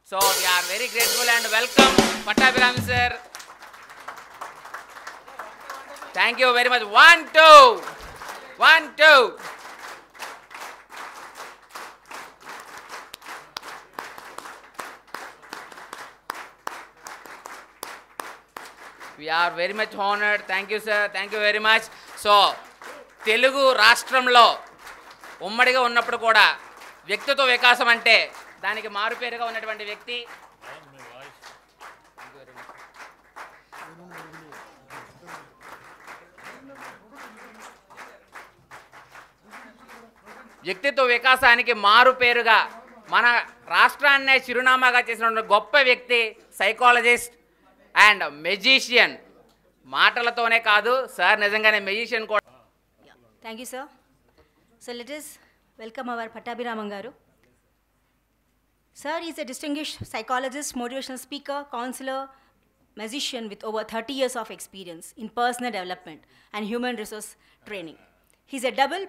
So we are very grateful and welcome Pattabhiram sir. Thank you very much. 1, 2. 1, 2. We are very much honored. Thank you, sir. Thank you very much. So, Telugu రాష్ట్రంలో ఉమ్మడిగా ఉన్నప్పుడు కూడా వ్యక్తిత్వ వికాసం అంటే దానికి మారుపేరుగా ఉన్నటువంటి వ్యక్తి వ్యక్తిత్వ వికాసానికి మారుపేరుగా మన రాష్ట్రాన్నే చిరునామాగా చేసిన గొప్ప వ్యక్తి సైకాలజిస్ట్ అండ్ మెజిషియన్. మాటలతోనే కాదు సార్, నిజంగానే మెజిషియన్ కూడా. Thank you, sir. So let us welcome our Pattabhiramam garu. Sir is a distinguished psychologist, motivational speaker, counselor, musician with over 30 years of experience in personal development and human resource training. He's a double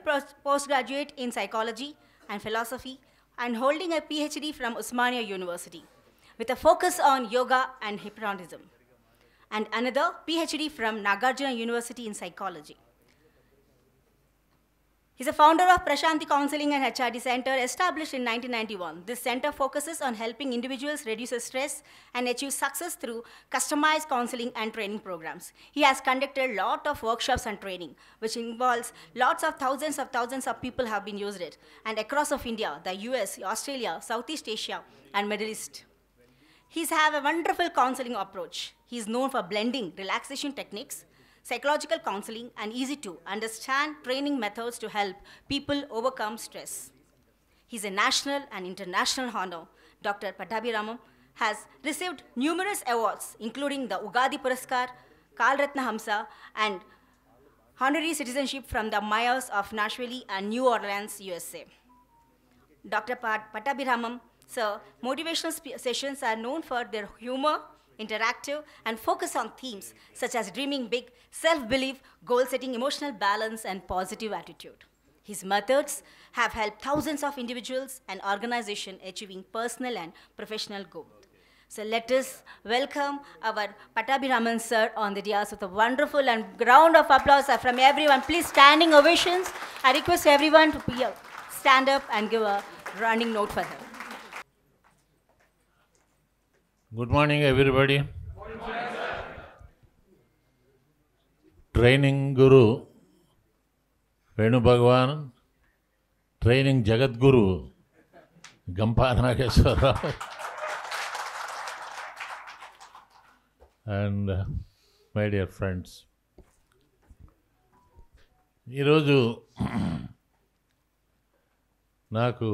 postgraduate in psychology and philosophy and holding a PhD from Osmania University with a focus on yoga and hypnotism, and another PhD from Nagarjuna University in psychology. He's a founder of Prashanti Counseling and HRD Center, established in 1991. This center focuses on helping individuals reduce stress and achieve success through customized counseling and training programs. He has conducted a lot of workshops and training, which involves thousands of people have been used it, and across of India, the US, Australia, Southeast Asia, and Middle East. He's have a wonderful counseling approach. He's known for blending relaxation techniques, psychological counseling, and easy to understand training methods to help people overcome stress. He's a national and international honor. Dr. Pattabhiramam has received numerous awards, including the Ugadi Puraskar, Kal Ratna Hamsa, and honorary citizenship from the mayors of Nashville and New Orleans, USA. Dr. Pattabhiramam, sir, motivational sessions are known for their humor, interactive, and focus on themes such as dreaming big, self-belief, goal-setting, emotional balance, and positive attitude. His methods have helped thousands of individuals and organizations achieving personal and professional growth. So let us welcome our Pattabhiramam sir on the dais with a wonderful and round of applause from everyone. Please standing ovations. I request everyone to stand up and give a running note for him. Good morning, everybody. Good morning, sir. Training Guru Venu Bhagwan, training Jagat Guru Gampa Nageshwara, and my dear friends. ఈరోజు నాకు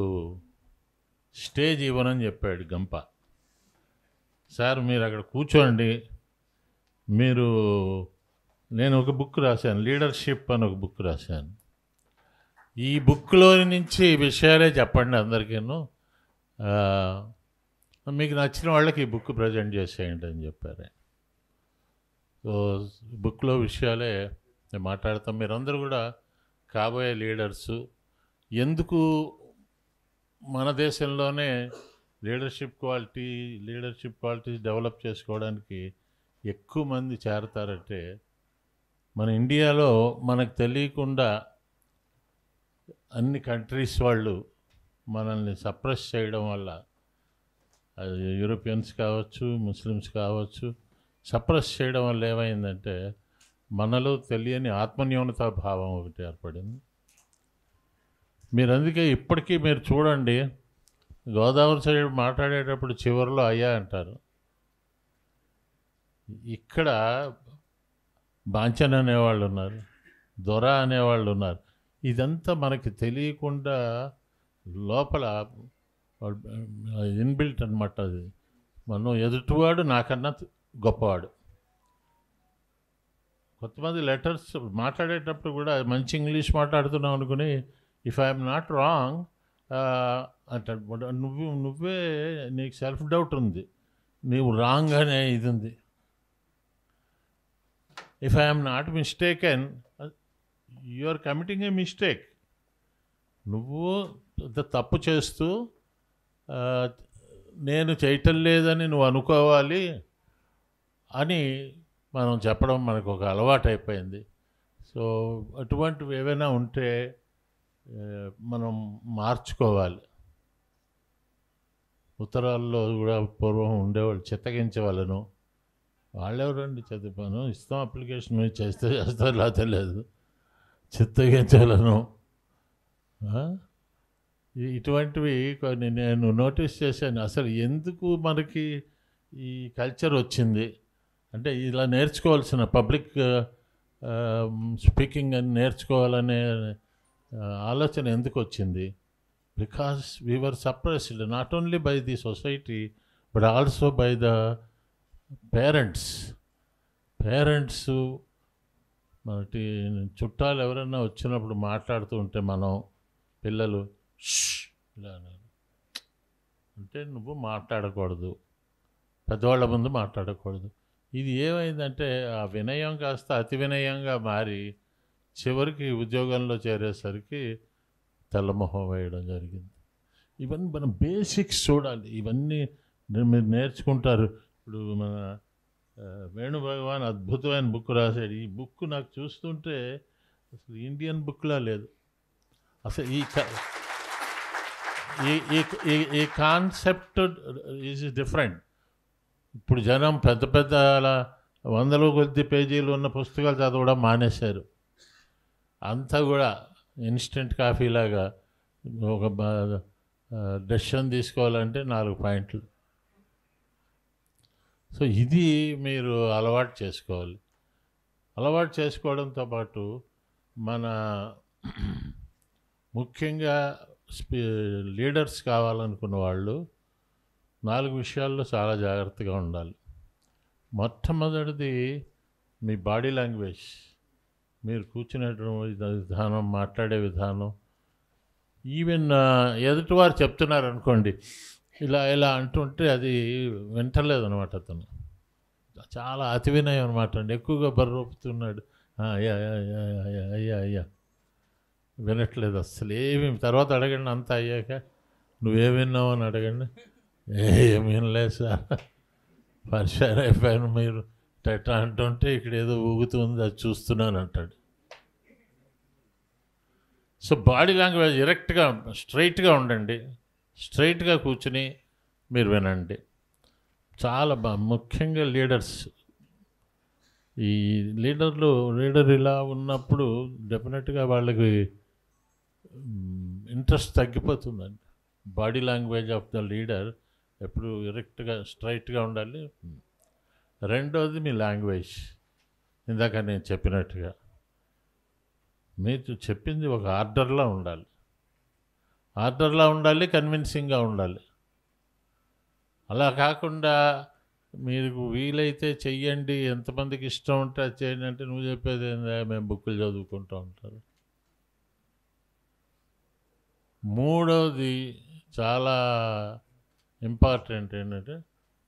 stage ఇవ్వనని చెప్పాడు గంప. Sir మీరు అక్కడ కూర్చోండి, నేను ఒక book రాశాను, లీడర్షిప్ అని ఒక బుక్ రాశాను. ఈ బుక్లో నుంచి విషయాలే చెప్పండి అందరికీను, మీకు నచ్చిన వాళ్ళకి ఈ బుక్ ప్రజెంట్ చేసేయండి అని చెప్పారు. సో బుక్లో విషయాలే నేను మాట్లాడతాం. మీరందరూ కూడా కాబోయే లీడర్సు. ఎందుకు మన దేశంలోనే లీడర్షిప్ క్వాలిటీస్ డెవలప్ చేసుకోవడానికి ఎక్కువ మంది చేరతారంటే, మన ఇండియాలో మనకు తెలియకుండా అన్ని కంట్రీస్ వాళ్ళు మనల్ని సప్రెస్ చేయడం వల్ల, అది యూరోపియన్స్ కావచ్చు, ముస్లిమ్స్ కావచ్చు, సప్రెస్ చేయడం వల్ల ఏమైందంటే మనలో తెలియని ఆత్మన్యూనతా భావం ఒకటి ఏర్పడింది. మీరు అందుకే ఇప్పటికీ మీరు చూడండి, గోదావరి సైడ్ మాట్లాడేటప్పుడు చివరిలో అయ్యా అంటారు. ఇక్కడ బాంచన్ అనేవాళ్ళు ఉన్నారు, దొర అనేవాళ్ళు ఉన్నారు. ఇదంతా మనకి తెలియకుండా లోపల ఇన్బిల్ట్ అనమాట. అది మనం ఎదుటివాడు నాకన్నా గొప్పవాడు. కొంతమంది లెటర్స్ మాట్లాడేటప్పుడు కూడా మంచి ఇంగ్లీష్ మాట్లాడుతున్నాం అనుకుని, ఇఫ్ ఐఎమ్ నాట్ రాంగ్ అంటాడు. నువ్వే నీకు సెల్ఫ్ డౌట్ ఉంది, నీవు రాంగ్ అనే ఇది ఉంది. If I'm not mistaken, you are committing a mistake. నువ్వు తప్పు చేస్తూ నేను చేయటం లేదని నువ్వు అనుకోవాలి అని మనం చెప్పడం మనకు ఒక అలవాటు అయిపోయింది. సో అటువంటివి ఏవైనా ఉంటే మనం మార్చుకోవాలి. ఉత్తరాల్లో కూడా పూర్వం ఉండేవాళ్ళు చిత్తగించవలను. వాళ్ళెవరండి చదివాను ఇస్తాం అప్లికేషన్ చేస్తే చేస్తారు లేకపోతే లేదు, చిత్తగించవలను. ఇటువంటివి కొన్ని నేను నోటీస్ చేశాను. అసలు ఎందుకు మనకి ఈ కల్చర్ వచ్చింది అంటే ఇలా నేర్చుకోవాల్సిన పబ్లిక్ స్పీకింగ్ అని నేర్చుకోవాలనే ఆలోచన ఎందుకు వచ్చింది? Because we were suppressed not only by the society but also by the parents. మనకి చుట్టాలు ఎవరైనా వచ్చినప్పుడు మాట్లాడుతూ ఉంటే మనం పిల్లలు ఇలా అన్నారు అంటే నువ్వు మాట్లాడకూడదు, పెద్దవాళ్ళ ముందు మాట్లాడకూడదు. ఇది ఏమైందంటే ఆ వినయం కాస్త అతి వినయంగా మారి చివరికి ఉద్యోగంలో చేరేసరికి తెల్లమొహం వేయడం జరిగింది. ఇవన్నీ మనం బేసిక్స్ చూడాలి. ఇవన్నీ మీరు నేర్చుకుంటారు. ఇప్పుడు మన వేణు భగవాన్ అద్భుతమైన బుక్ రాశాడు. ఈ బుక్ నాకు చూస్తుంటే అసలు ఇండియన్ బుక్లా లేదు. అసలు ఈ కాన్సెప్ట్ ఈజ్ డిఫరెంట్. ఇప్పుడు జనం పెద్ద పెద్ద అలా 100 కొద్ది పేజీలు ఉన్న పుస్తకాలు చదవడం మానేశారు. అంతా కూడా ఇన్స్టెంట్ కాఫీలాగా ఒక డెసిషన్ తీసుకోవాలంటే 4 పాయింట్లు. సో ఇది మీరు అలవాటు చేసుకోవాలి. అలవాటు చేసుకోవడంతో పాటు మన ముఖ్యంగా లీడర్స్ కావాలనుకున్న వాళ్ళు 4 విషయాల్లో చాలా జాగ్రత్తగా ఉండాలి. మొట్టమొదటిది మీ బాడీ లాంగ్వేజ్, మీరు కూర్చునేటువంటి విధానం, మాట్లాడే విధానం. ఈవెన్ ఎదుటివారు చెప్తున్నారు అనుకోండి, ఇలా అంటుంటే అది వింటలేదు అనమాట. అతను చాలా అతి వినయం అనమాట అండి. ఎక్కువగా బర్రొప్పుతున్నాడు. అయ్యా వినట్లేదు అసలు ఏమి. తర్వాత అడగండి, అంతా అయ్యాక నువ్వేం విన్నావు అని అడగండి. ఏం వినలేదు సార్, పరిచయం అయిపోయాను, మీరు టెట్రా అంటుంటే ఇక్కడ ఏదో ఊగుతుంది అది చూస్తున్నాను అంటాడు. సో బాడీ లాంగ్వేజ్ ఎరెక్ట్గా స్ట్రైట్గా ఉండండి. స్ట్రైట్గా కూర్చుని మీరు వినండి. చాలా ముఖ్యంగా లీడర్స్, ఈ లీడర్ ఇలా ఉన్నప్పుడు డెఫినెట్గా వాళ్ళకి ఇంట్రెస్ట్ తగ్గిపోతుందండి. Body language of the leader ఎప్పుడు ఎరెక్ట్గా స్ట్రైట్గా ఉండాలి. రెండోది మీ లాంగ్వేజ్. ఇందాక నేను చెప్పినట్టుగా మీరు చెప్పింది ఒక ఆర్డర్లా ఉండాలి, కన్విన్సింగ్గా ఉండాలి. అలా కాకుండా మీరు వీలైతే చెయ్యండి, ఎంతమందికి ఇష్టం ఉంటే అది చేయండి అంటే నువ్వు చెప్పేది ఏందా, మేము బుక్కులు చదువుకుంటూ ఉంటారు. మూడవది చాలా ఇంపార్టెంట్ ఏంటంటే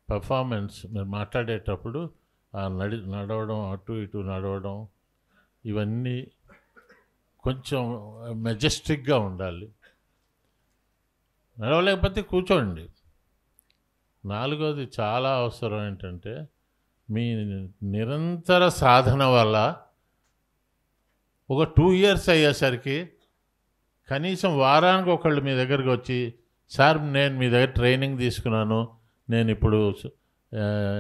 పర్ఫార్మెన్స్. మీరు మాట్లాడేటప్పుడు ఆ నడవడం, అటు ఇటు నడవడం, ఇవన్నీ కొంచెం మెజెస్టిక్గా ఉండాలి. నడవలేకపోతే కూర్చోండి. నాలుగోది చాలా అవసరం ఏంటంటే మీ నిరంతర సాధన వల్ల ఒక 2 years అయ్యేసరికి కనీసం వారానికి ఒకళ్ళు మీ దగ్గరికి వచ్చి, సార్ నేను మీ దగ్గర ట్రైనింగ్ తీసుకున్నాను, నేను ఇప్పుడు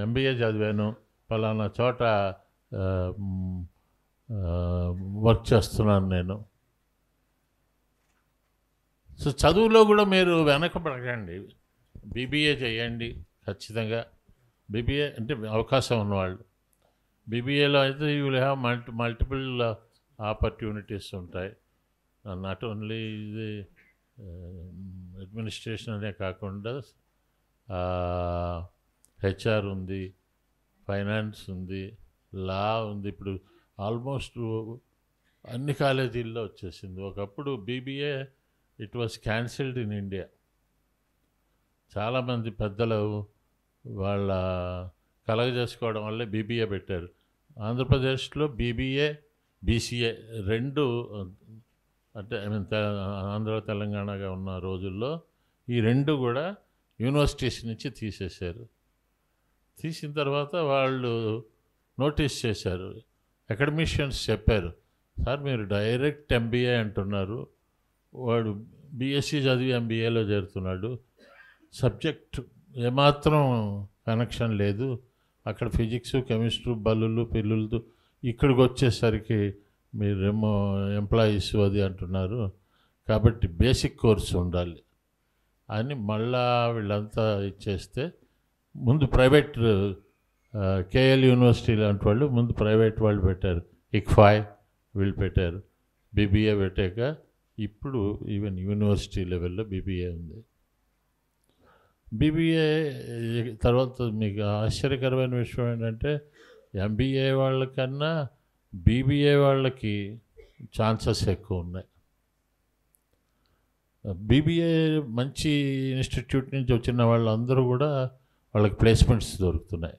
MBA చదివాను, పలానా చోట వర్క్ చేస్తున్నాను నేను. సో చదువులో కూడా మీరు వెనకబడకండి. BBA చేయండి ఖచ్చితంగా. BBA అంటే అవకాశం ఉన్నవాళ్ళు. BBAలో అయితే you will have multiple opportunities ఉంటాయి. నాట్ ఓన్లీ ఇది అడ్మినిస్ట్రేషన్ అనే కాకుండా HR ఉంది, ఫైనాన్స్ ఉంది, లా ఉంది. ఇప్పుడు ఆల్మోస్ట్ అన్ని కాలేజీల్లో వచ్చేసింది. ఒకప్పుడు BBA it was cancelled in India. చాలామంది పెద్దలు వాళ్ళ కలగజేసుకోవడం వల్లే BBA పెట్టారు. ఆంధ్రప్రదేశ్లో BBA, BCA రెండు, అంటే ఆంధ్ర తెలంగాణగా ఉన్న రోజుల్లో ఈ రెండు కూడా యూనివర్సిటీస్ నుంచి తీసేశారు. తీసిన తర్వాత వాళ్ళు నోటీస్ చేశారు. అకాడమిషియన్స్ చెప్పారు, సార్ మీరు డైరెక్ట్ ఎంబీఏ అంటున్నారు, వాడు బీఎస్సీ చదివి ఎంబీఏలో చేరుతున్నాడు, సబ్జెక్ట్ ఏమాత్రం కనెక్షన్ లేదు, అక్కడ ఫిజిక్స్ కెమిస్ట్రీ బల్లులు పిల్లులతో ఇక్కడికి వచ్చేసరికి మీరేమో ఎంప్లాయీస్ అది అంటున్నారు, కాబట్టి బేసిక్ కోర్సు ఉండాలి అని మళ్ళా వీళ్ళంతా ఇచ్చేస్తే ముందు ప్రైవేట్ కేఎల్ యూనివర్సిటీ లాంటి వాళ్ళు ముందు ప్రైవేట్ వాళ్ళు పెట్టారు, ఇక్ఫాయ్ వీళ్ళు పెట్టారు, బీబీఏ పెట్టాక ఇప్పుడు ఈవెన్ యూనివర్సిటీ లెవెల్లో బీబీఏ ఉంది. బీబీఏ తర్వాత మీకు ఆశ్చర్యకరమైన విషయం ఏంటంటే ఎంబీఏ వాళ్ళకన్నా బీబీఏ వాళ్ళకి ఛాన్సెస్ ఎక్కువ ఉన్నాయి. బీబీఏ మంచి ఇన్స్టిట్యూట్ నుంచి వచ్చిన వాళ్ళందరూ కూడా వాళ్ళకి ప్లేస్మెంట్స్ దొరుకుతున్నాయి.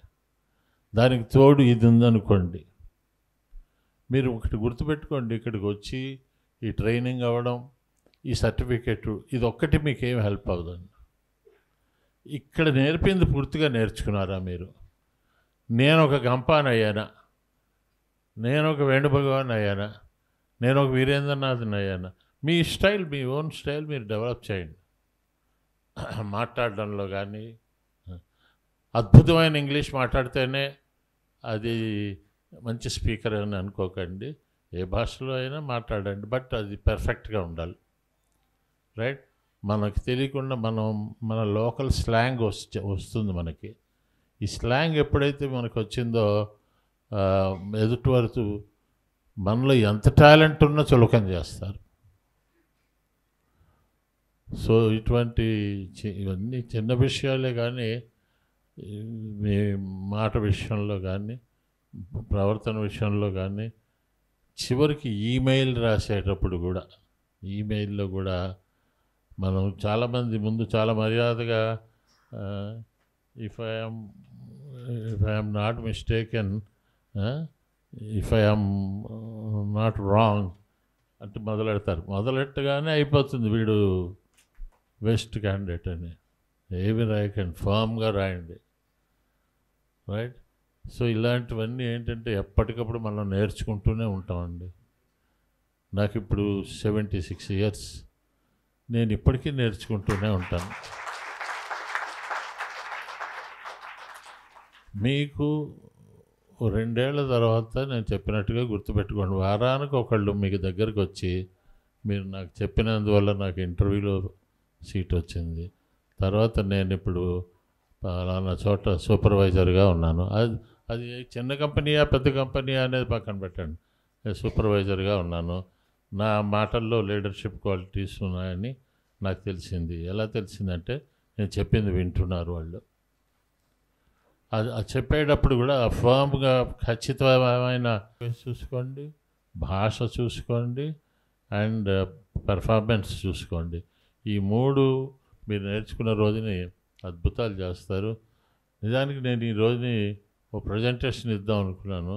దానికి తోడు ఇది ఉందనుకోండి, మీరు ఒకటి గుర్తుపెట్టుకోండి, ఇక్కడికి వచ్చి ఈ ట్రైనింగ్ అవ్వడం, ఈ సర్టిఫికెట్ ఇది ఒక్కటి మీకేం హెల్ప్ అవ్వదండి. ఇక్కడ నేర్పింది పూర్తిగా నేర్చుకున్నారా మీరు? నేను ఒక గంపాన్ అయ్యానా, నేను ఒక వేణుభగవాన్ అయ్యానా, నేను ఒక వీరేంద్రనాథ్ని అయ్యానా, మీ స్టైల్ మీ ఓన్ స్టైల్ మీరు డెవలప్ చేయండి. మాట్లాడడంలో కానీ అద్భుతమైన ఇంగ్లీష్ మాట్లాడితేనే అది మంచి స్పీకర్ అని అనుకోకండి, ఏ భాషలో అయినా మాట్లాడండి, బట్ అది పర్ఫెక్ట్గా ఉండాలి. రైట్? మనకు తెలియకుండా మన లోకల్ స్లాంగ్ వస్తుంది మనకి. ఈ స్లాంగ్ ఎప్పుడైతే మనకు వచ్చిందో ఎదుటి వరకు మనలో ఎంత టాలెంట్ ఉన్నా చులకన చేస్తారు. సో ఇవన్నీ చిన్న విషయాలే కానీ మీ మాట విషయంలో కానీ ప్రవర్తన విషయంలో కానీ చివరికి ఈమెయిల్ రాసేటప్పుడు కూడా ఈమెయిల్లో కూడా మనం చాలామంది ముందు చాలా మర్యాదగా if I'm not mistaken, if I'm not wrong అంటే మొదలెట్టగానే అయిపోతుంది వీడు బెస్ట్ క్యాండిడేట్ అని. ఏమి రాయకండి, ఫామ్గా రాయండి. రైట్? సో ఇలాంటివన్నీ ఏంటంటే ఎప్పటికప్పుడు మనం నేర్చుకుంటూనే ఉంటామండి. నాకు ఇప్పుడు 76 years, నేను ఇప్పటికీ నేర్చుకుంటూనే ఉంటాను. మీకు 2 ఏళ్ల తర్వాత నేను చెప్పినట్టుగా గుర్తుపెట్టుకోండి, వారానికి ఒకళ్ళు మీకు దగ్గరికి వచ్చి మీరు నాకు చెప్పినందువల్ల నాకు ఇంటర్వ్యూలో సీట్ వచ్చింది, తర్వాత నేను ఇప్పుడు పలానా చోట సూపర్వైజర్గా ఉన్నాను. అది చిన్న కంపెనీయా పెద్ద కంపెనీయా అనేది పక్కన పెట్టండి, సూపర్వైజర్గా ఉన్నాను, నా మాటల్లో లీడర్షిప్ క్వాలిటీస్ ఉన్నాయని నాకు తెలిసింది. ఎలా తెలిసిందంటే నేను చెప్పింది వింటున్నారు వాళ్ళు. అది చెప్పేటప్పుడు కూడా ఫర్మ్గా ఖచ్చితమైన చూసుకోండి, భాష చూసుకోండి, అండ్ పెర్ఫార్మెన్స్ చూసుకోండి. ఈ 3 మీరు నేర్చుకున్న రోజుని అద్భుతాలు చేస్తారు. నిజానికి నేను ఈ రోజుని ఓ ప్రజెంటేషన్ ఇద్దాం అనుకున్నాను.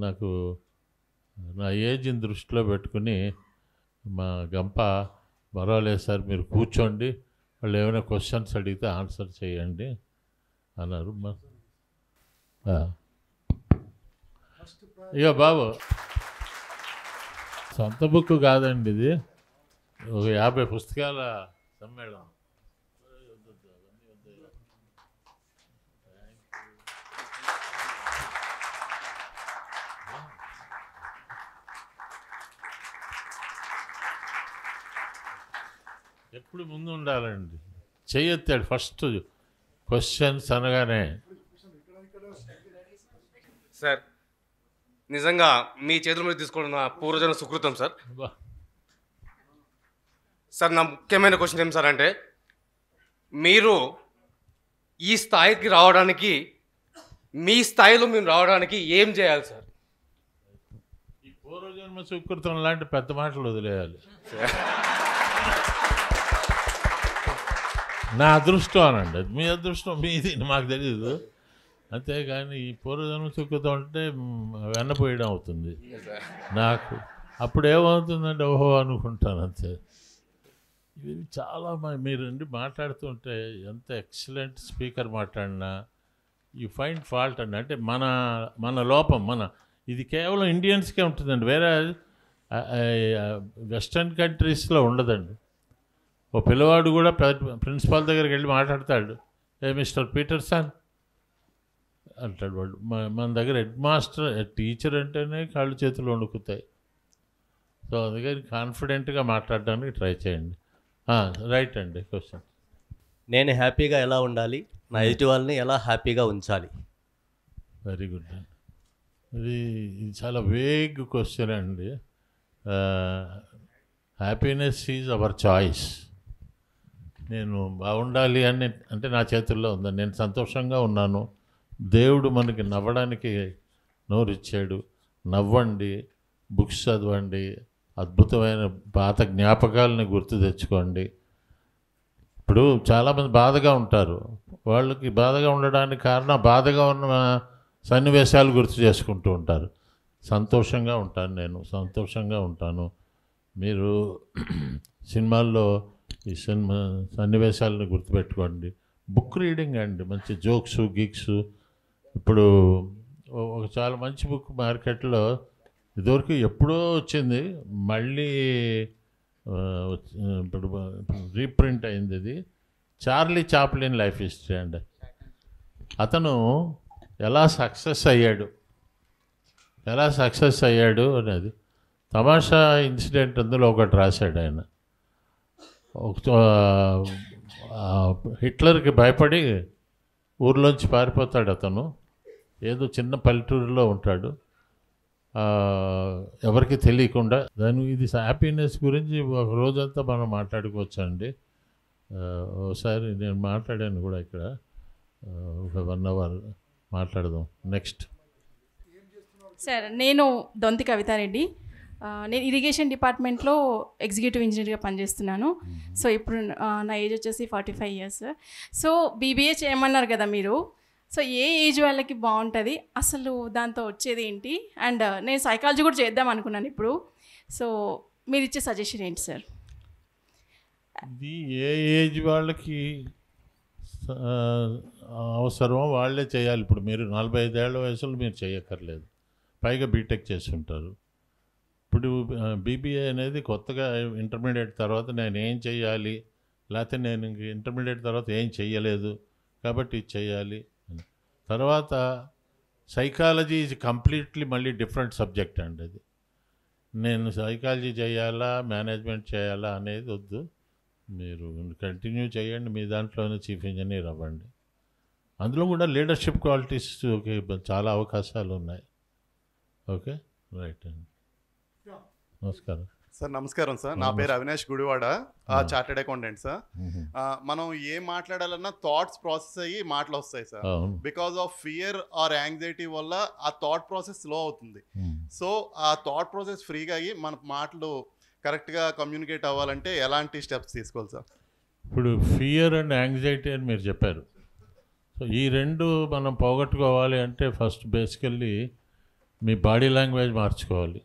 నాకు నా ఏజ్ని దృష్టిలో పెట్టుకుని మా గంప పర్వాలేదు సార్ మీరు కూర్చోండి, వాళ్ళు ఏమైనా క్వశ్చన్స్ అడిగితే ఆన్సర్ చేయండి అన్నారు. ఇక బాబు సొంత బుక్ కాదండి ఇది, ఒక 50 పుస్తకాల సమ్మేళనం. ఎప్పుడు ముందు ఉండాలండి, చెయ్యొత్తాడు ఫస్ట్ క్వశ్చన్స్ అనగానే. సార్ నిజంగా మీ చేతుల మీద తీసుకోవడం నా పూర్వజన సుకృతం సార్. సార్ నా ముఖ్యమైన క్వశ్చన్ ఏం సార్ అంటే, మీరు ఈ స్థాయికి రావడానికి, మీ స్థాయిలో మేము రావడానికి ఏం చేయాలి సార్? ఈ పూర్వజన్మ సుకృతం లాంటి పెద్ద మాటలు వదిలేయాలి. నా అదృష్టం అనండి, అది మీ అదృష్టం, మీది మాకు తెలియదు. అంతేగాని ఈ పూర్వజన్మ సుకృతం అంటే వెన్నపోయడం అవుతుంది నాకు. అప్పుడు ఏమవుతుందంటే ఓహో అనుకుంటాను అంతే. ఇవి చాలా మీరు మాట్లాడుతుంటే ఎంత ఎక్సలెంట్ స్పీకర్ మాట్లాడినా యూ ఫైండ్ ఫాల్ట్ అండి. అంటే మన లోపం ఇది కేవలం ఇండియన్స్కే ఉంటుందండి, వేరే వెస్ట్రన్ కంట్రీస్లో ఉండదండి. ఓ పిల్లవాడు కూడా ప్రిన్సిపాల్ దగ్గరికి వెళ్ళి మాట్లాడతాడు, ఏ మిస్టర్ పీటర్సన్ అంటాడు వాడు. మన దగ్గర హెడ్ మాస్టర్ టీచర్ అంటేనే కాళ్ళు చేతులు వణుకుతాయి. సో అందుకని కాన్ఫిడెంట్గా మాట్లాడడానికి ట్రై చేయండి. రైట్ అండి క్వశ్చన్. నేను హ్యాపీగా ఎలా ఉండాలి, నా ఎదుటి వాళ్ళని ఎలా హ్యాపీగా ఉంచాలి? వెరీ గుడ్ అండి. ఇది చాలా వేగ్ క్వశ్చన్ అండి. Happiness is our choice. నేను బాగుండాలి అని అంటే నా చేతుల్లో ఉందండి. నేను సంతోషంగా ఉన్నాను, దేవుడు మనకి నవ్వడానికి నోరిచ్చాడు. నవ్వండి, బుక్స్ చదవండి, అద్భుతమైన పాత జ్ఞాపకాలని గుర్తు తెచ్చుకోండి. ఇప్పుడు చాలామంది బాధగా ఉంటారు, వాళ్ళకి బాధగా ఉండడానికి కారణం బాధగా ఉన్న సన్నివేశాలు గుర్తు చేసుకుంటూ ఉంటారు. సంతోషంగా ఉంటాను, నేను సంతోషంగా ఉంటాను. మీరు సినిమాల్లో ఈ సన్నివేశాలను గుర్తుపెట్టుకోండి. బుక్ రీడింగ్ అండి, మంచి జోక్స్ గిక్స్. ఇప్పుడు ఒక చాలా మంచి బుక్ మార్కెట్లో ఇదివరకు ఎప్పుడో వచ్చింది, మళ్ళీ ఇప్పుడు రీప్రింట్ అయింది. ఇది చార్లీ చాప్లిన్ లైఫ్ హిస్టరీ అండి. అతను ఎలా సక్సెస్ అయ్యాడు అనేది తమాషా ఇన్సిడెంట్ అందులో ఒకటి రాశాడు ఆయన. హిట్లర్కి భయపడి ఊర్లోంచి పారిపోతాడు అతను. ఏదో చిన్న పల్లెటూరులో ఉంటాడు, ఎవరికి తెలియకుండా. ఇది హ్యాపీనెస్ గురించి ఒక రోజంతా మనం మాట్లాడుకోవచ్చండి. ఒకసారి నేను మాట్లాడాను కూడా ఇక్కడ, ఒక 1 hour మాట్లాడదాం. నెక్స్ట్. సార్, నేను దొంతి కవితారెడ్డి. నేను ఇరిగేషన్ డిపార్ట్మెంట్లో ఎగ్జిక్యూటివ్ ఇంజనీర్గా పనిచేస్తున్నాను. సో ఇప్పుడు నా ఏజ్ వచ్చేసి 45 years. సో బీబీఏ చేయమన్నారు కదా మీరు. సో ఏ ఏజ్ వాళ్ళకి బాగుంటుంది, అసలు దాంతో వచ్చేది ఏంటి? అండ్ నేను సైకాలజీ కూడా చేద్దాం అనుకున్నాను ఇప్పుడు. సో మీరు ఇచ్చే సజెషన్ ఏంటి సార్? ఇది ఏ ఏజ్ వాళ్ళకి అవసరమో వాళ్ళే చేయాలి. ఇప్పుడు మీరు 45 ఏళ్ల వయసులో మీరు చేయక్కర్లేదు, పైగా బీటెక్ చేసి ఉంటారు. ఇప్పుడు బీబీఏ అనేది కొత్తగా ఇంటర్మీడియట్ తర్వాత నేను ఏం చేయాలి, లేకపోతే నేను ఇంటర్మీడియట్ తర్వాత ఏం చెయ్యలేదు కాబట్టి ఇది చేయాలి. తర్వాత సైకాలజీ ఈజ్ కంప్లీట్లీ మళ్ళీ డిఫరెంట్ సబ్జెక్ట్ అండి. అది నేను సైకాలజీ చేయాలా మేనేజ్మెంట్ చేయాలా అనేది వద్దు, మీరు కంటిన్యూ చేయండి, మీ దాంట్లోనే చీఫ్ ఇంజనీర్ అవ్వండి. అందులో కూడా లీడర్షిప్ క్వాలిటీస్ చాలా అవకాశాలు ఉన్నాయి. ఓకే, రైట్ అండి. నమస్కారం సార్. నమస్కారం సార్, నా పేరు Avinash Gudivada, chartered accountant sir. మనం ఏం మాట్లాడాలన్నా థాట్స్ ప్రాసెస్ అయ్యి మాటలు వస్తాయి sir. Because of fear or anxiety వల్ల ఆ థాట్ ప్రాసెస్ స్లో అవుతుంది. సో ఆ థాట్ ప్రాసెస్ ఫ్రీగా అయ్యి మన మాటలు కరెక్ట్గా కమ్యూనికేట్ అవ్వాలంటే ఎలాంటి స్టెప్స్ తీసుకోవాలి సార్? ఇప్పుడు ఫియర్ అండ్ యాంగ్జైటీ అని మీరు చెప్పారు. సో ఈ రెండు మనం పోగొట్టుకోవాలి అంటే ఫస్ట్ బేసికల్లీ మీ బాడీ లాంగ్వేజ్ మార్చుకోవాలి.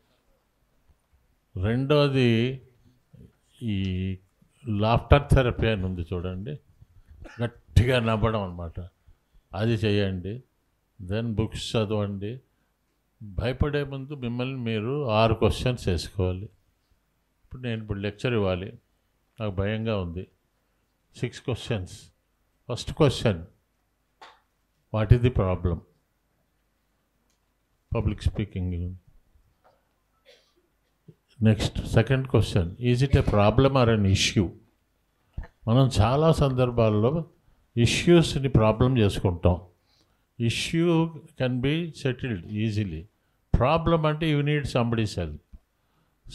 రెండోది ఈ లాఫ్టర్ థెరపీ అని ఉంది చూడండి, గట్టిగా నవ్వడం అనమాట, అది చేయండి. దెన్ బుక్స్ చదవండి. భయపడే ముందు మిమ్మల్ని మీరు 6 questions వేసుకోవాలి. ఇప్పుడు నేను లెక్చర్ ఇవ్వాలి, నాకు భయంగా ఉంది. 6 questions. First question, what is the problem? Public speaking. Next second question, is it a problem or an issue? మనం చాలా సందర్భాల్లో ఇష్యూస్ని ప్రాబ్లం చేసుకుంటాం. Issue can be settled easily. Problem అంటే you need somebody's help.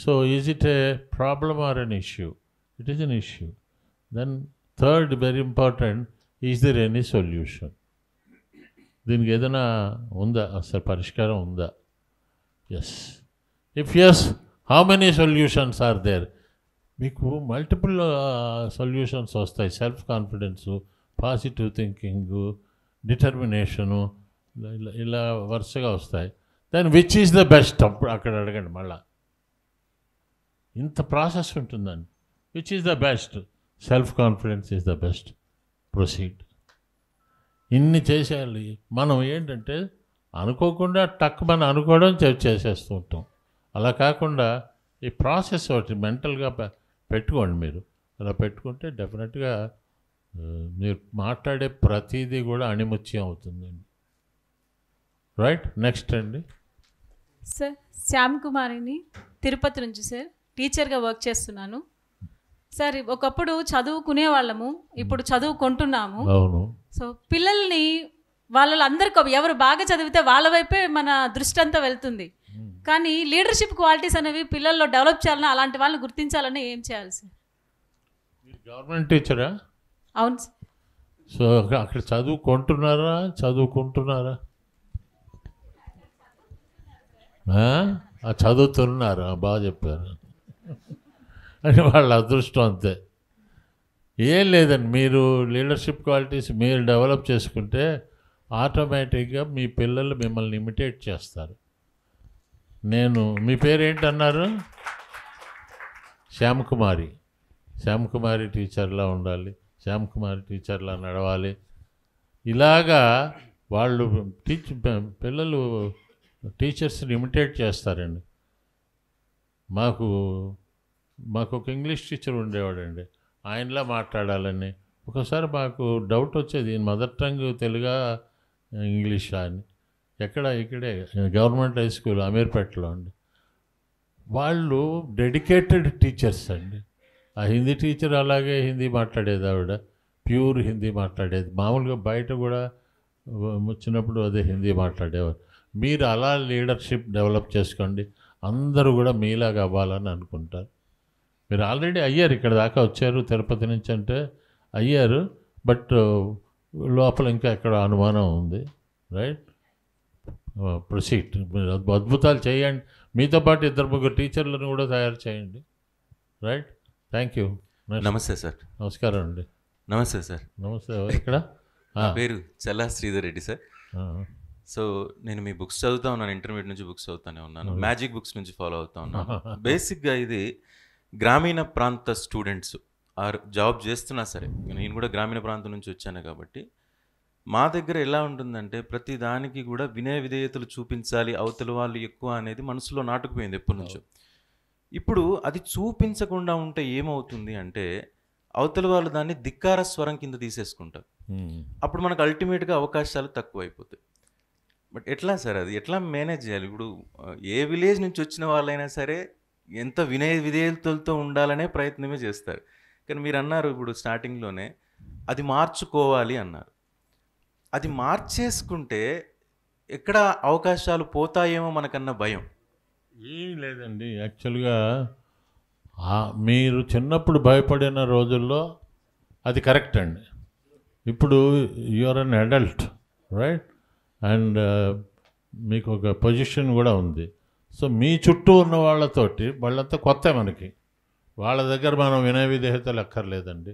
So is it a problem or an issue? It is an issue. Then third, very important, is there any solution? దీనికి ఏదైనా ఉందా, అసలు పరిష్కారం ఉందా? Yes. If yes, how many solutions are there? మీకు multiple solutions వస్తాయి. Self confidence, positive thinking, determination, ఇలా వరుసగా వస్తాయి. Then which is the best? అప్పుడు అక్కడ అడగండి. మళ్ళా ఇంత ప్రాసెస్ ఉంటుందండి. Which is the best? Self confidence is the best. Proceed. ఇన్ని చేసేయాలి. మనం ఏంటంటే అనుకోకుండా టక్ మనం అనుకోవడం చేసేస్తూ ఉంటాం. అలా కాకుండా ఈ ప్రాసెస్ ఒకటి మెంటల్గా పెట్టుకోండి. మీరు అలా పెట్టుకుంటే డెఫినెట్గా మీరు మాట్లాడే ప్రతిదీ కూడా అణిముత్యం అవుతుందండి. రైట్. నెక్స్ట్ అండి. సార్ శ్యామ్ కుమారిని, తిరుపతి నుంచి సార్. టీచర్గా వర్క్ చేస్తున్నాను సార్. ఒకప్పుడు చదువుకునే వాళ్ళము, ఇప్పుడు చదువుకుంటున్నాము. అవును. సో పిల్లల్ని వాళ్ళందరికీ ఎవరు బాగా చదివితే వాళ్ళ వైపే మన దృష్టి అంతా వెళ్తుంది. కానీ లీడర్షిప్ క్వాలిటీస్ అనేవి పిల్లల్లో డెవలప్ చేయాలని, అలాంటి వాళ్ళని గుర్తించాలని ఏం చేయాలి సార్? గవర్నమెంట్ టీచరా? అవును సార్. సో అక్కడ చదువుకుంటున్నారా? చదువుతున్నారు. బాగా చెప్పారు. అని వాళ్ళ అదృష్టం అంతే. ఏం లేదండి, మీరు లీడర్షిప్ క్వాలిటీస్ మీరు డెవలప్ చేసుకుంటే ఆటోమేటిక్గా మీ పిల్లలు మిమ్మల్ని ఇమిటేట్ చేస్తారు. మీ పేరేంటన్నారు? శ్యామ్ కుమారి టీచర్లా ఉండాలి, శ్యామ్ కుమారి టీచర్లా నడవాలి. ఇలాగా వాళ్ళు పిల్లలు టీచర్స్ని ఇమిటేట్ చేస్తారండి. మాకు ఒక ఇంగ్లీష్ టీచర్ ఉండేవాడండి. ఆయనలా మాట్లాడాలని ఒకసారి మాకు డౌట్ వచ్చేది, మదర్ టంగ్ తెలుగా ఇంగ్లీషా అని. ఇక్కడే గవర్నమెంట్ హై స్కూల్ అమీర్పేటలో అండి. వాళ్ళు డెడికేటెడ్ టీచర్స్ అండి. ఆ హిందీ టీచర్ అలాగే హిందీ మాట్లాడేది, ఆవిడ ప్యూర్ హిందీ మాట్లాడేది. మామూలుగా బయట కూడా వచ్చినప్పుడు అదే హిందీ మాట్లాడేవారు. మీరు అలా లీడర్షిప్ డెవలప్ చేసుకోండి. అందరూ కూడా మీలాగా అవ్వాలని అనుకుంటారు. మీరు ఆల్రెడీ అయ్యారు, ఇక్కడ దాకా వచ్చారు తిరుపతి నుంచి అంటే అయ్యారు. బట్ లోపల ఇంకా ఎక్కడ అనుమానం ఉంది. రైట్. ప్రొసీడ్. మీరు అద్భుతాలు చేయండి. మీతో పాటు 2-3 టీచర్లను కూడా తయారు చేయండి. రైట్. Thank you. నమస్తే సార్. నమస్కారం అండి. నమస్తే సార్. నమస్తే. ఇక్కడ నా పేరు చల్లా శ్రీధర్ రెడ్డి సార్. సో నేను మీ బుక్స్ చదువుతా ఉన్నాను, ఇంటర్మీడియట్ నుంచి బుక్స్ చదువుతానే ఉన్నాను, మ్యాజిక్ బుక్స్ నుంచి ఫాలో అవుతా ఉన్నాను. బేసిక్గా ఇది గ్రామీణ ప్రాంత స్టూడెంట్స్ ఆర్ జాబ్ చేస్తున్నా సరే, నేను కూడా గ్రామీణ ప్రాంతం నుంచి వచ్చాను కాబట్టి మా దగ్గర ఎలా ఉంటుందంటే ప్రతి దానికి కూడా వినయ విధేయతలు చూపించాలి, అవతల వాళ్ళు ఎక్కువ అనేది మనసులో నాటుకుపోయింది ఎప్పటి నుంచో. ఇప్పుడు అది చూపించకుండా ఉంటే ఏమవుతుంది అంటే అవతల వాళ్ళు దాన్ని ధిక్కార స్వరం కింద తీసేసుకుంటారు. అప్పుడు మనకు అల్టిమేట్గా అవకాశాలు తక్కువ అయిపోతాయి. బట్ ఎట్లా సార్, అది ఎట్లా మేనేజ్ చేయాలి? ఇప్పుడు ఏ విలేజ్ నుంచి వచ్చిన వాళ్ళైనా సరే ఎంత వినయ విధేయతలతో ఉండాలనే ప్రయత్నమే చేస్తారు. కానీ మీరు అన్నారు ఇప్పుడు స్టార్టింగ్లోనే అది మార్చుకోవాలి అన్నారు. అది మార్చేసుకుంటే ఎక్కడ అవకాశాలు పోతాయేమో మనకన్నా భయం. ఏం లేదండి, యాక్చువల్గా మీరు చిన్నప్పుడు భయపడిన రోజుల్లో అది కరెక్ట్ అండి. ఇప్పుడు you are an adult, right? And మీకు ఒక పొజిషన్ కూడా ఉంది. సో మీ చుట్టూ ఉన్న వాళ్ళంతా కొత్త మనకి. వాళ్ళ దగ్గర మనం వినయ విధేయతలు ఎక్కర్లేదండి.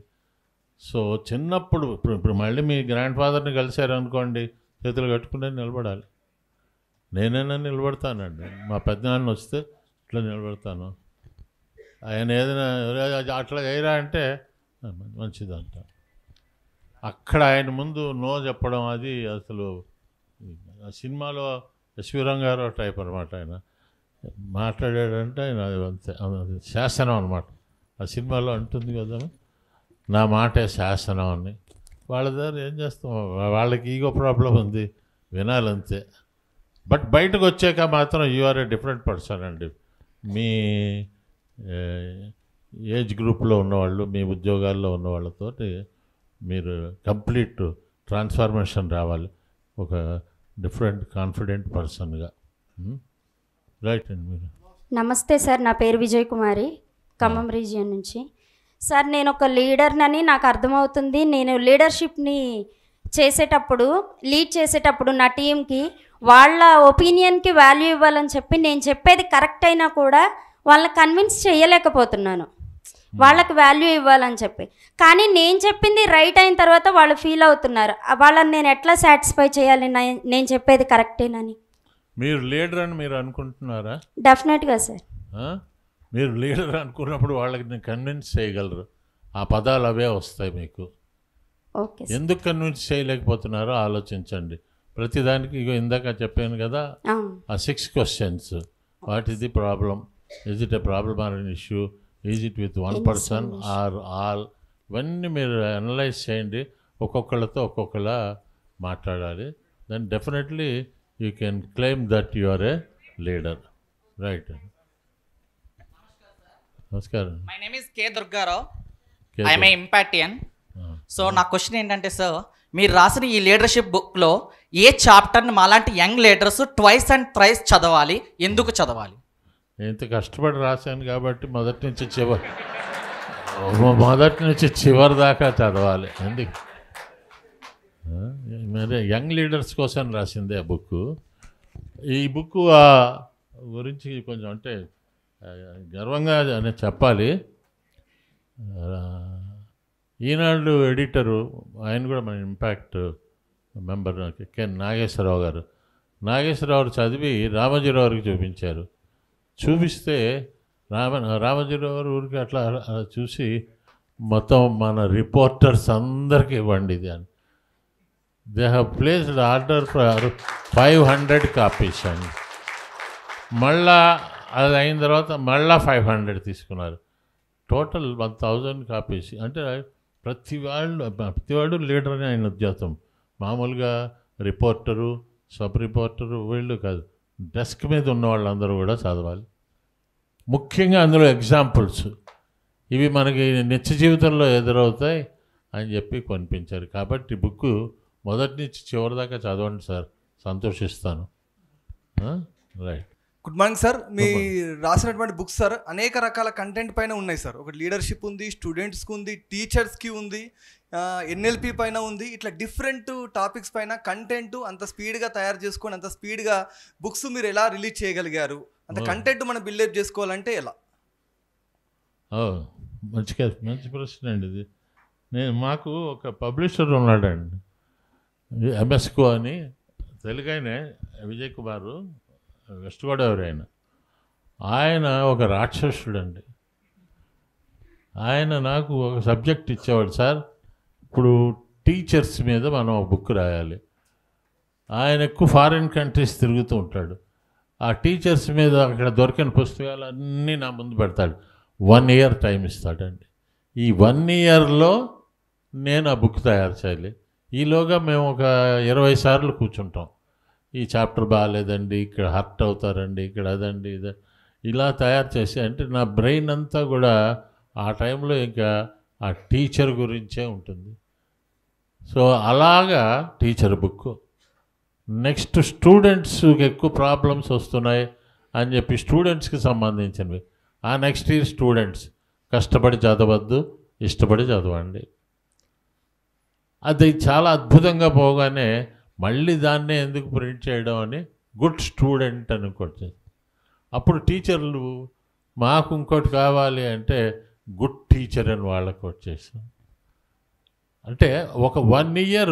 సో చిన్నప్పుడు ఇప్పుడు మళ్ళీ మీ గ్రాండ్ ఫాదర్ని కలిశారనుకోండి, చేతులు కట్టుకుంటే నిలబడాలి. నేనైనా నిలబడతానండి. మా పెద్దనాన్న వస్తే ఇట్లా నిలబడతాను. ఆయన ఏదైనా అట్లా చేయరా అంటే మంచిదంట. అక్కడ ఆయన ముందు నో చెప్పడం అది అసలు ఆ సినిమాలో ఎస్వి రంగారావు టైప్ అనమాట. ఆయన మాట్లాడాడంటే ఆయన అంతే, శాసనం అనమాట. ఆ సినిమాలో అంటుంది కదా, నా మాటే శాసనం అని. వాళ్ళ దగ్గర ఏం చేస్తాం, వాళ్ళకి ఈగో ప్రాబ్లం ఉంది, వినాలంతే. బట్ బయటకు వచ్చాక మాత్రం you are a different person అండి. మీ ఏజ్ గ్రూప్లో ఉన్నవాళ్ళు, మీ ఉద్యోగాల్లో ఉన్న వాళ్ళతో మీరు కంప్లీట్ ట్రాన్స్ఫర్మేషన్ రావాలి, ఒక డిఫరెంట్ కాన్ఫిడెంట్ పర్సన్గా. రైట్ అండి. మీరు నమస్తే సార్, నా పేరు విజయ్ కుమారి, ఖమ్మం రీజియన్ నుంచి. సార్ నేను ఒక లీడర్నని నాకు అర్థమవుతుంది. నేను లీడర్షిప్ని లీడ్ చేసేటప్పుడు నా టీంకి వాళ్ళ ఒపీనియన్కి వాల్యూ ఇవ్వాలని చెప్పి నేను చెప్పేది కరెక్ట్ అయినా కూడా వాళ్ళని కన్విన్స్ చేయలేకపోతున్నాను, వాళ్ళకి వాల్యూ ఇవ్వాలని చెప్పి. కానీ నేను చెప్పింది రైట్ అయిన తర్వాత వాళ్ళు ఫీల్ అవుతున్నారు. వాళ్ళని నేను ఎట్లా సాటిస్ఫై చేయాలి, నేను చెప్పేది కరెక్టేనని? మీరు లీడర్ అని మీరు అనుకుంటున్నారా? డెఫినెట్గా సార్. మీరు లీడర్ అనుకున్నప్పుడు వాళ్ళని కన్విన్స్ చేయగలరు, ఆ పదాలు అవే వస్తాయి మీకు. ఓకే. ఎందుకు కన్విన్స్ చేయలేకపోతున్నారో ఆలోచించండి. ప్రతిదానికి ఇగో ఇందాక చెప్పాను కదా, ఆ 6 questions. What is the problem, is it a problem or an issue, is it with one person or all, ఇవన్నీ మీరు అనలైజ్ చేయండి. ఒక్కొక్కళ్ళతో ఒక్కొక్కలా మాట్లాడాలి. Then definitely you can claim that you are a leader. Right. నమస్కారం. My name is K Durga Rao. I'm a Impactian. So నా question ఏంటంటే sir, మీరు రాసిన ఈ లీడర్షిప్ బుక్లో ఏ చాప్టర్ని మాలాంటి young leaders twice and thrice చదవాలి, ఎందుకు చదవాలి? ఇంత కష్టపడి రాశాను కాబట్టి మొదటి నుంచి చివరి దాకా చదవాలి. ఎందుకు మరి యంగ్ లీడర్స్ కోసం రాసిందే ఆ బుక్. ఈ బుక్ గురించి కొంచెం అంటే గర్వంగా చెప్పాలి. ఈనాడు ఎడిటరు, ఆయన కూడా మన ఇంపాక్ట్ మెంబర్ కెన్ నాగేశ్వరరావు గారు. నాగేశ్వరరావు చదివి రామోజీరావు గారికి చూపించారు. చూపిస్తే రామోజీరావు గారు ఊరికి అట్లా చూసి మొత్తం మన రిపోర్టర్స్ అందరికీ ఇవ్వండి ఇది అని. They have placed order for 500 copies అండి. మళ్ళా అది అయిన తర్వాత మళ్ళా 500 తీసుకున్నారు. Total 1000 copies. అంటే ప్రతివాడు లీడర్ అని ఆయన ఉద్యోగం. మామూలుగా రిపోర్టరు, సబ్ రిపోర్టరు వీళ్ళు కాదు, డెస్క్ మీద ఉన్న వాళ్ళందరూ కూడా చదవాలి. ముఖ్యంగా అందులో ఎగ్జాంపుల్స్ ఇవి మనకి నిత్య జీవితంలో ఎదురవుతాయి అని చెప్పి కొనిపించారు. కాబట్టి బుక్ మొదటి నుంచి చివరి దాకా చదవండి సార్, సంతోషిస్తాను. రైట్. Good morning sir. మీ రాసినటువంటి బుక్స్ సార్ అనేక రకాల కంటెంట్ పైన ఉన్నాయి సార్. ఒకటి లీడర్షిప్ ఉంది, స్టూడెంట్స్కి ఉంది, టీచర్స్కి ఉంది, ఎన్ఎల్పి పైన ఉంది. ఇట్లా డిఫరెంట్ టాపిక్స్ పైన కంటెంట్ అంత స్పీడ్గా తయారు చేసుకొని అంత స్పీడ్గా బుక్స్ మీరు ఎలా రిలీజ్ చేయగలిగారు? అంత కంటెంట్ మనం బిల్డప్ చేసుకోవాలంటే ఎలా? మంచి ప్రశ్న అండి ఇది. మాకు ఒక పబ్లిషర్ ఉన్నాడండి, ఎంఎస్కో అని, తెలుగైనే, విజయ్ కుమారు, వెస్ట్ గోదావరి ఆయన ఒక రాక్షసుడండి. ఆయన నాకు ఒక సబ్జెక్ట్ ఇచ్చేవాడు, సార్ ఇప్పుడు టీచర్స్ మీద మనం ఒక బుక్ రాయాలి. ఆయన ఎక్కువ ఫారిన్ కంట్రీస్ తిరుగుతూ ఉంటాడు. ఆ టీచర్స్ మీద అక్కడ దొరికిన పుస్తకాలు అన్నీ నా ముందు పెడతాడు. 1 year టైం ఇస్తాడండి. ఈ 1 yearలో నేను ఆ బుక్ తయారు చేయాలి. ఈలోగా మేము ఒక 20 సార్లు కూర్చుంటాం. ఈ చాప్టర్ బాగాలేదండి, ఇక్కడ హర్ట్ అవుతారండి, ఇక్కడ అదండి ఇది, ఇలా తయారు చేసి, అంటే నా బ్రెయిన్ అంతా కూడా ఆ టైంలో ఇంకా ఆ టీచర్ గురించే ఉంటుంది. సో అలాగా టీచర్ బుక్. నెక్స్ట్ స్టూడెంట్స్కి ఎక్కువ ప్రాబ్లమ్స్ వస్తున్నాయి అని చెప్పి స్టూడెంట్స్కి సంబంధించినవి. ఆ నెక్స్ట్ ఇయర్ స్టూడెంట్స్ కష్టపడి చదవద్దు, ఇష్టపడి చదవండి. అది చాలా అద్భుతంగా పోగానే మళ్ళీ దాన్నే ఎందుకు ప్రింట్ చేయడం అని గుడ్ స్టూడెంట్ అని ఇంకోటి. అప్పుడు టీచర్లు మాకు ఇంకోటి కావాలి అంటే గుడ్ టీచర్ అని వాళ్ళకి వచ్చేసాం. అంటే ఒక 1 year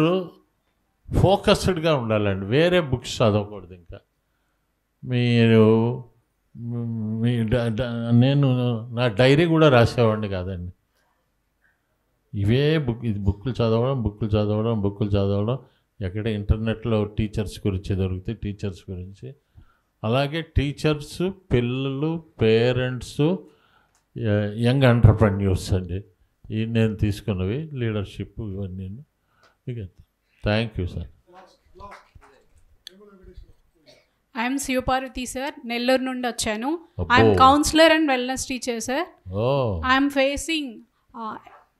ఫోకస్డ్గా ఉండాలండి, వేరే బుక్స్ చదవకూడదు. ఇంకా మీరు నేను నా డైరీ కూడా రాసేవాడిని కాదండి. ఇవే బుక్కులు చదవడం. ఎక్కడ ఇంటర్నెట్లో టీచర్స్ గురించి దొరికితే టీచర్స్ గురించి, అలాగే టీచర్స్, పిల్లలు, పేరెంట్స్, యంగ్ ఎంటర్‌ప్రెన్యూర్స్ అండి. ఇవి నేను తీసుకున్నవి లీడర్షిప్ ఇవన్నీ. Thank you sir. I'm Shivaparvati sir, Nellore నుండి వచ్చాను. I'm counsellor and wellness teacher sir. I'm facing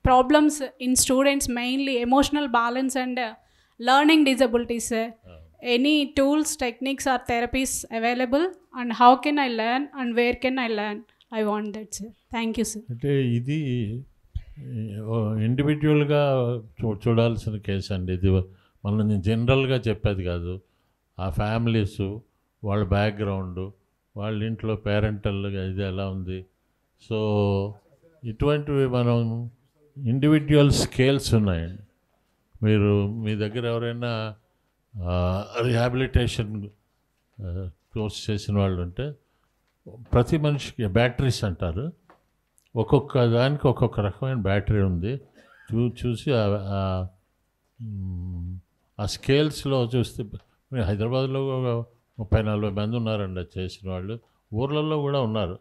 problems in students, mainly emotional balance and learning disabilities, sir. Any tools, techniques or therapies available, and how can I learn and where can I learn? I want that, sir. Thank you, sir. అంటే ఇది ఇండివిజువల్గా చూడాల్సిన case అండి. ఇది మనం జనరల్గా చెప్పేది కాదు. ఆ ఫ్యామిలీస్, వాళ్ళ బ్యాక్గ్రౌండ్, వాళ్ళ ఇంట్లో పేరెంటల్గా ఇది ఎలా ఉంది. సో ఇటువంటివి మనం ఇండివిజువల్ స్కేల్స్ ఉన్నాయండి. మీరు మీ దగ్గర ఎవరైనా రిహాబిలిటేషన్ కోర్స్ చేసిన వాళ్ళు ఉంటే ప్రతి మనిషికి బ్యాటరీస్ అంటారు, ఒక్కొక్క దానికి ఒక్కొక్క రకమైన బ్యాటరీ ఉంది. చూసి ఆ స్కేల్స్లో చూస్తే హైదరాబాద్లో 30-40 మంది ఉన్నారండి అది చేసిన వాళ్ళు, ఊర్లలో కూడా ఉన్నారు.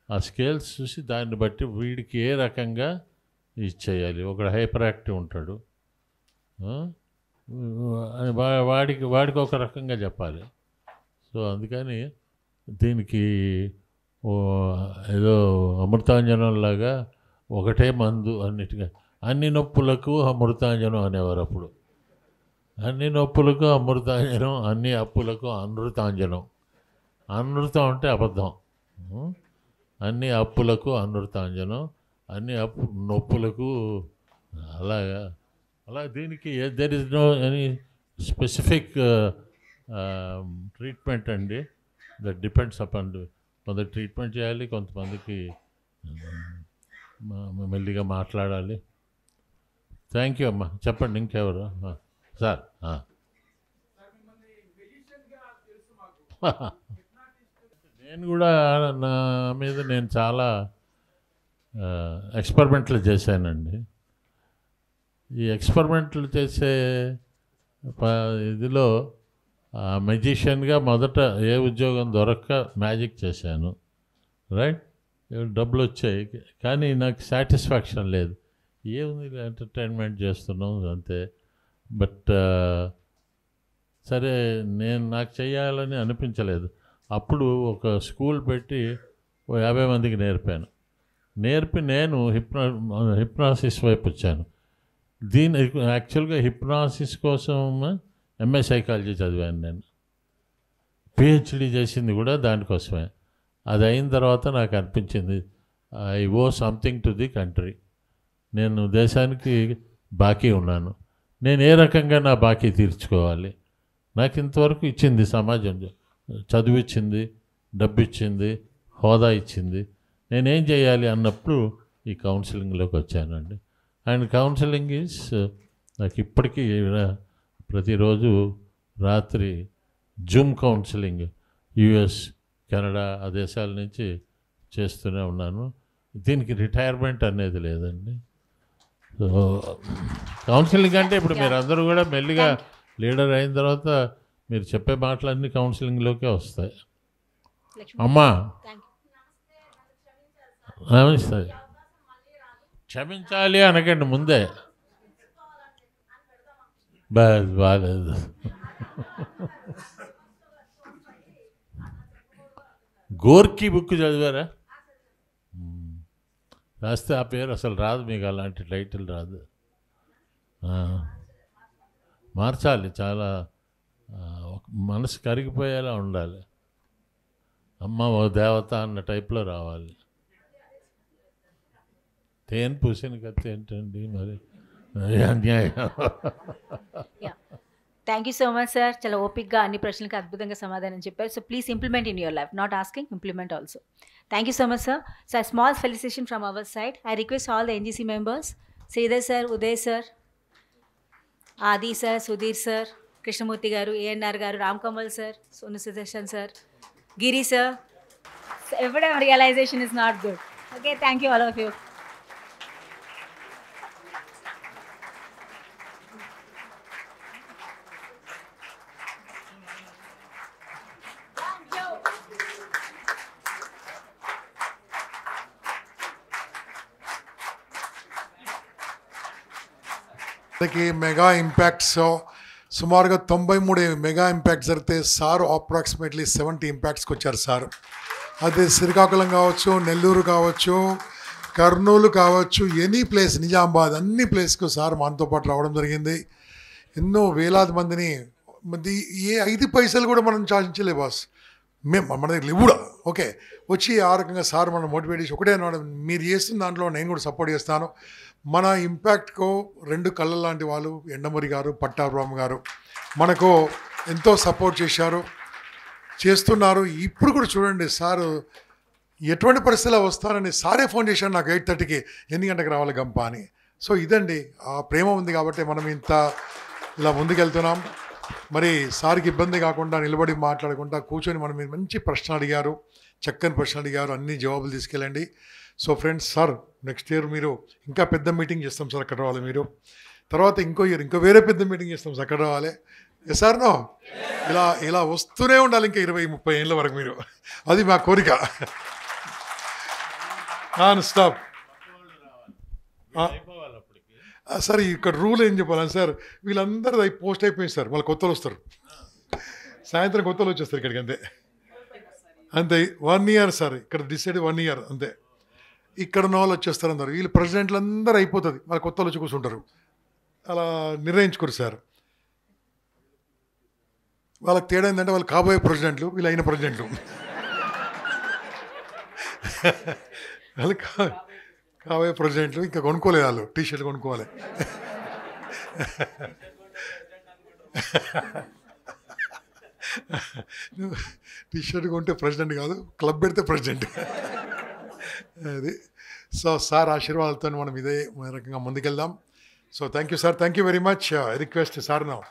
ఆ స్కేల్స్ చూసి దాన్ని బట్టి వీడికి ఏ రకంగా ఇది చేయాలి. ఒకడు హైపర్ యాక్టివ్ ఉంటాడు, వాడికి ఒక రకంగా చెప్పాలి. సో అందుకని దీనికి ఏదో అమృతాంజనంలాగా ఒకటే మందు అన్నిటిగా, అన్ని నొప్పులకు అమృతాంజనం అనేవారు అప్పుడు. అన్ని నొప్పులకు అమృతాంజనం, అన్ని అప్పులకు అనృతాంజనం. అనృతం అంటే అబద్ధం. అన్ని అప్పులకు అనృతాంజనం, అన్ని నొప్పులకు అలా దీనికి there is no any specific treatment అండి. దట్ డిపెండ్స్ అపాన్, కొంత ట్రీట్మెంట్ చేయాలి, కొంతమందికి మెల్లిగా మాట్లాడాలి. థ్యాంక్ యూ అమ్మా. చెప్పండి ఇంకెవరు సార్? నేను కూడా నా మీద నేను చాలా ఎక్స్పెరిమెంట్లు చేశానండి. ఈ ఎక్స్పెరిమెంట్లు చేసే ఇదిలో మెజిషియన్గా మొదట ఏ ఉద్యోగం దొరక్క మ్యాజిక్ చేశాను, రైట్? డబ్బులు వచ్చాయి కానీ నాకు సాటిస్ఫాక్షన్ లేదు. ఏముంది ఎంటర్టైన్మెంట్ చేస్తున్నాం అంతే. బట్ సరే నాకు చేయాలని అనిపించలేదు. అప్పుడు ఒక స్కూల్ పెట్టి 50 మందికి నేర్పి నేను హిప్నాసిస్ వైపు వచ్చాను. యాక్చువల్గా హిప్నాసిస్ కోసం ఎంఏ సైకాలజీ చదివాను నేను. పిహెచ్డి చేసింది కూడా దానికోసమే. అది అయిన తర్వాత నాకు అనిపించింది I owe something to the country. నేను దేశానికి బాకీ ఉన్నాను. నేను ఏ రకంగా నా బాకీ తీర్చుకోవాలి? నాకు ఇంతవరకు ఇచ్చింది సమాజం, చదువు ఇచ్చింది, డబ్బు ఇచ్చింది, హోదా ఇచ్చింది. నేనేం చేయాలి అన్నప్పుడు ఈ కౌన్సిలింగ్లోకి వచ్చానండి. అండ్ కౌన్సిలింగ్ ఈజ్ నాకు ఇప్పటికీ ప్రతిరోజు రాత్రి జూమ్ కౌన్సిలింగ్ యుఎస్, కెనడా ఆ దేశాల నుంచి చేస్తూనే ఉన్నాను. దీనికి రిటైర్మెంట్ అనేది లేదండి. సో కౌన్సిలింగ్ అంటే ఇప్పుడు మీరు అందరూ కూడా మెల్లిగా లీడర్ అయిన తర్వాత మీరు చెప్పే మాటలన్నీ కౌన్సిలింగ్లోకే వస్తాయి. అమ్మా నమస్తే. క్షమించాలి అనకండి ముందే, బాగాలేదు. గోర్కీ బుక్ చదివారా? రాస్తే ఆ పేరు అసలు రాదు మీకు, అలాంటి టైటిల్ రాదు. మార్చాలి, చాలా మనసు కరిగిపోయేలా ఉండాలి. అమ్మ ఓ దేవత అన్న టైప్లో రావాలి. తేను పూసిన కత్తి ఏంటండి మరి, అన్యాయం. Thank you so much sir. చాలా ఓపిక్గా అన్ని ప్రశ్నలకు అద్భుతంగా సమాధానం చెప్పారు. So please implement in your life, not asking, implement also. Thank you so much sir. So a small felicitation from our side. I request all the NGC members, Sridhar sir, Uday sir, Adi sir, Sudhir sir, Krishnamurti garu, ANR garu, Ram Kamal sir, Sonu Sudarshan sir, Giri sir. So every realization is not good. Okay, thank you all of you. Mega impacts సుమారుగా 93 mega impact జరిగితే sir approximately 70 ఇంపాక్ట్స్కి వచ్చారు sir. అది శ్రీకాకుళం కావచ్చు, నెల్లూరు కావచ్చు, కర్నూలు కావచ్చు, any place, Nizamabad, అన్ని ప్లేస్కు sir మనతో పాటు రావడం జరిగింది. ఎన్నో వేలాది మందిని, ఏ 5 పైసలు కూడా మనం చాలించలే బాస్, మన దగ్గర కూడా ఓకే వచ్చి ఆ రకంగా సార్ మనం మోటివేట్ చేసి ఒకటే అన్నాడు, మీరు చేస్తున్న దాంట్లో నేను కూడా సపోర్ట్ చేస్తాను. మన ఇంపాక్ట్కు 2 కళ్ళ లాంటి వాళ్ళు ఎండమూరి గారు, పట్టాభిరామ్ గారు మనకు ఎంతో సపోర్ట్ చేస్తున్నారు. ఇప్పుడు కూడా చూడండి సార్ ఎటువంటి పరిస్థితుల్లో వస్తారని సారే ఫోన్ చేశాను నాకు 8:30కి, ఎన్ని గంటలకు రావాలి గంప అని. సో ఇదండి ఆ ప్రేమ ఉంది కాబట్టి మనం ఇలా ముందుకెళ్తున్నాం. మరి సార్కి ఇబ్బంది కాకుండా నిలబడి మాట్లాడకుండా కూర్చొని మనం మంచి ప్రశ్న అడిగారు, చక్కని ప్రశ్న అడిగారు, అన్ని జవాబులు తీసుకెళ్ళండి. So friends, sir next year మీరు ఇంకా పెద్ద మీటింగ్ చేస్తాం సార్, అక్కడ రావాలి మీరు. తర్వాత ఇంకో ఇయర్ ఇంకో వేరే పెద్ద మీటింగ్ చేస్తాం సార్, అక్కడ రావాలి. సార్ నో ఇలా వస్తూనే ఉండాలి ఇంకా 20-30 ఏళ్ళ వరకు మీరు. అది మా కోరిక. Non stop. సార్ ఇక్కడ రూల్ ఏం చెప్పాలని సార్, వీళ్ళందరూ పోస్ట్ అయిపోయింది సార్, మళ్ళీ కొత్తలు వస్తారు, సాయంత్రం కొత్తలు వచ్చేస్తారు ఇక్కడికి. అంతే 1 ఇయర్ సార్, ఇక్కడ డిసైడ్ 1 ఇయర్ అంతే. ఇక్కడ ఉన్న వాళ్ళు వచ్చేస్తారు అందరు, వీళ్ళు ప్రెసిడెంట్లు అందరూ అయిపోతుంది, మళ్ళీ కొత్తలు వచ్చి కూర్చుంటారు. అలా నిర్ణయించుకోరు సార్. వాళ్ళకి తేడా ఏంటంటే వాళ్ళు కాబోయే ప్రెసిడెంట్లు, వీళ్ళు అయిన ప్రెసిడెంట్లు. వాళ్ళు కాబోయే ప్రెసిడెంట్లు ఇంకా కొనుక్కోలేదు, వాళ్ళు టీషర్ట్లు కొనుక్కోవాలి. టీషర్ట్ కొంటే ప్రెసిడెంట్ కాదు, క్లబ్ పెడితే ప్రెసిడెంట్. అది. సో సార్ ఆశీర్వాదాలతో మనం ఇదే రకంగా ముందుకెళ్దాం. So thank you sir, thank you very much. Request sir now.